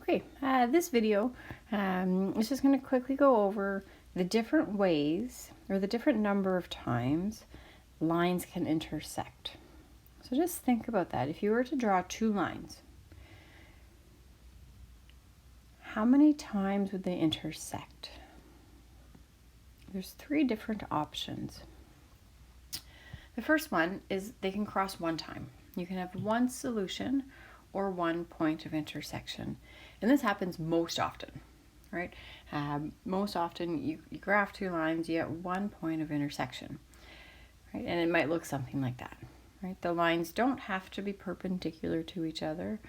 Okay, this video is just going to quickly go over the different ways or the different number of times lines can intersect. So just think about that. If you were to draw two lines, how many times would they intersect? There's three different options. The first one is they can cross one time. You can have one solution or one point of intersection. And this happens most often, right? Most often you graph two lines, you get one point of intersection, right? And it might look something like that, right? The lines don't have to be perpendicular to each other.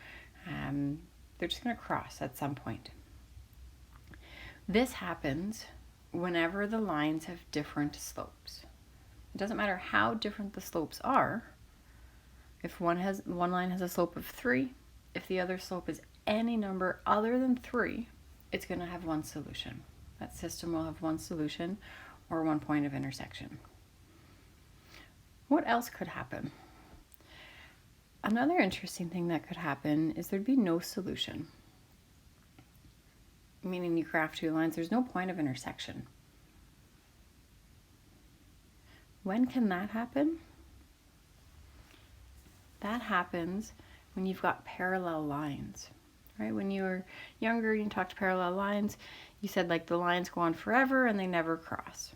They're just going to cross at some point. This happens whenever the lines have different slopes. It doesn't matter how different the slopes are. If one line has a slope of 3, if the other slope is any number other than 3, it's going to have one solution. That system will have one solution or one point of intersection. What else could happen? Another interesting thing that could happen is there'd be no solution. Meaning you graph two lines, there's no point of intersection. When can that happen? That happens when you've got parallel lines, right? When you were younger and you talked parallel lines, you said like the lines go on forever and they never cross.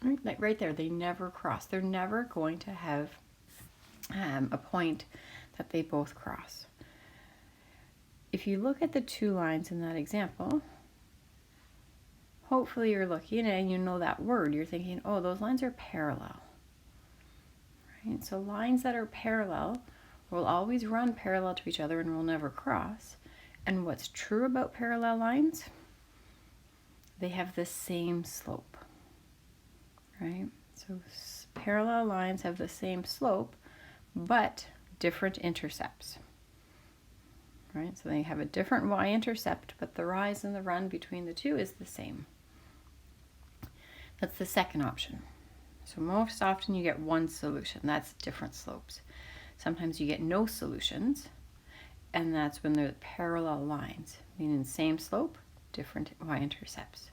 Right, like right there, they never cross. They're never going to have a point that they both cross. If you look at the two lines in that example, hopefully you're looking and you know that word. You're thinking, oh, those lines are parallel. Right? So lines that are parallel will always run parallel to each other and will never cross. And what's true about parallel lines? They have the same slope. Right? So parallel lines have the same slope, but different intercepts. Right? So they have a different y-intercept, but the rise and the run between the two is the same. That's the second option. So most often you get one solution. That's different slopes. Sometimes you get no solutions, and that's when they're parallel lines, meaning same slope, different y-intercepts.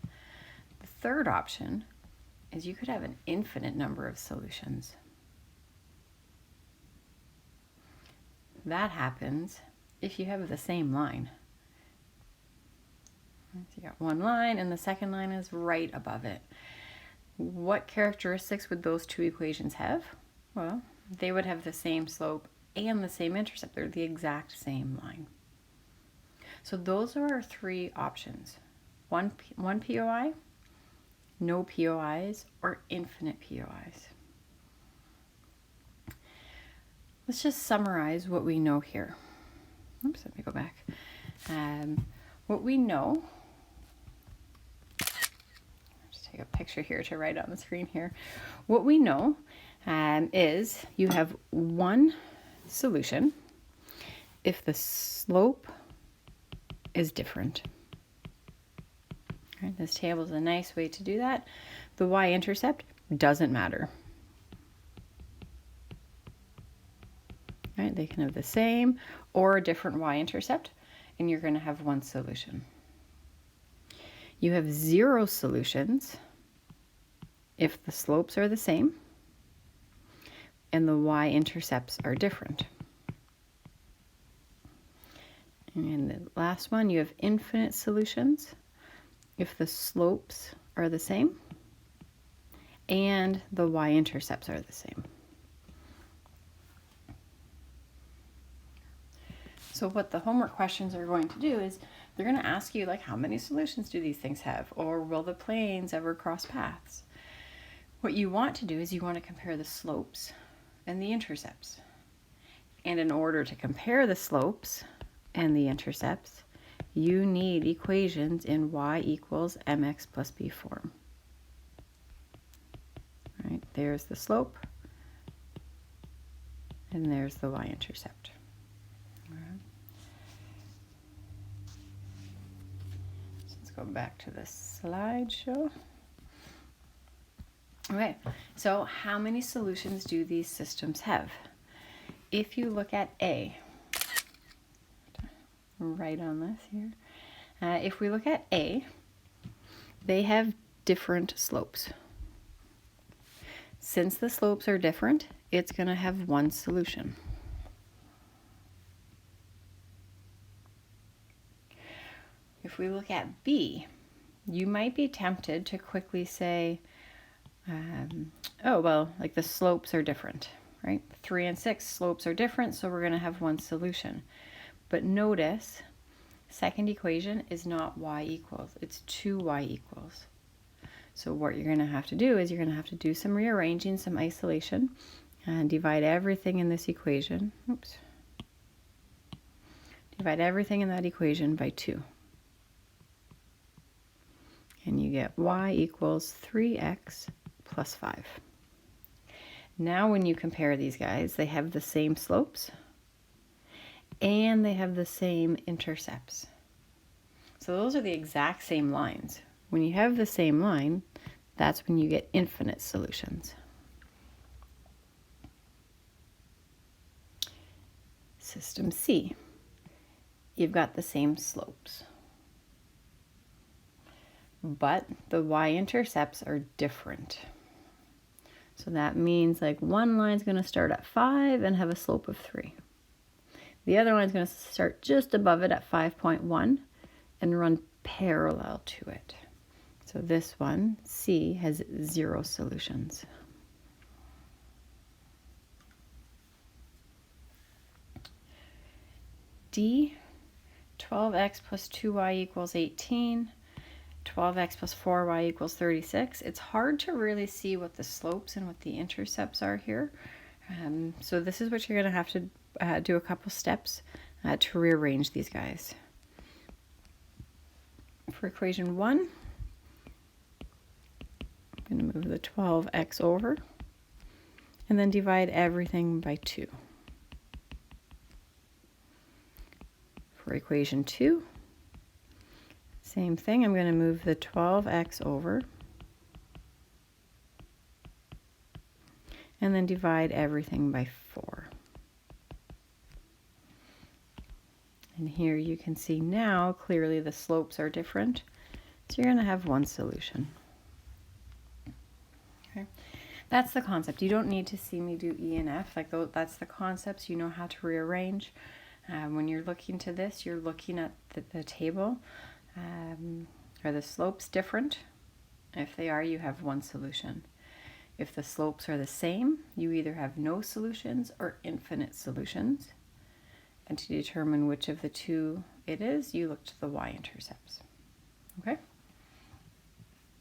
The third option is you could have an infinite number of solutions. That happens if you have the same line. So you got one line and the second line is right above it. What characteristics would those two equations have? Well, they would have the same slope and the same intercept. They're the exact same line. So those are our three options. One POI, no POIs, or infinite POIs. Let's just summarize what we know here. Oops, let me go back. What we know, just take a picture here to write on the screen here. What we know is you have one solution if the slope is different. Right, this table is a nice way to do that. The y-intercept doesn't matter. Right, they can have the same or a different y-intercept, and you're going to have one solution. You have 0 solutions if the slopes are the same and the y-intercepts are different. And the last one, you have infinite solutions if the slopes are the same and the y-intercepts are the same. So what the homework questions are going to do is they're going to ask you, like, how many solutions do these things have? Or will the planes ever cross paths? What you want to do is you want to compare the slopes and the intercepts. And in order to compare the slopes and the intercepts, you need equations in y equals mx plus b form. Right, there's the slope, and there's the y-intercept. Go back to the slideshow. Okay, so how many solutions do these systems have? If you look at A, right on this here. If we look at A, they have different slopes. Since the slopes are different, it's going to have one solution. If we look at B, you might be tempted to quickly say, oh, well, like the slopes are different, right? 3 and 6 slopes are different, so we're going to have one solution. But notice, second equation is not y equals, it's 2y equals. So what you're going to have to do is you're going to have to do some rearranging, some isolation, and divide everything in this equation. Oops. Divide everything in that equation by 2. And you get y equals 3x plus 5. Now when you compare these guys, they have the same slopes and they have the same intercepts. So those are the exact same lines. When you have the same line, that's when you get infinite solutions. System C, you've got the same slopes, but the y-intercepts are different. So that means like one line is going to start at 5 and have a slope of 3. The other line is going to start just above it at 5.1 and run parallel to it. So this one, C, has 0 solutions. D, 12x plus 2y equals 18. 12x plus 4y equals 36. It's hard to really see what the slopes and what the intercepts are here. So this is what you're going to have to do a couple steps to rearrange these guys. For equation 1, I'm going to move the 12x over and then divide everything by 2. For equation 2, same thing, I'm going to move the 12x over and then divide everything by 4. And here you can see now clearly the slopes are different, so you're going to have one solution. Okay, that's the concept. You don't need to see me do E and F, like that's the concepts. You know how to rearrange. When you're looking to this, you're looking at the table. Are the slopes different? If they are, you have one solution. If the slopes are the same, you either have no solutions or infinite solutions. And to determine which of the two it is, you look to the y-intercepts. Okay?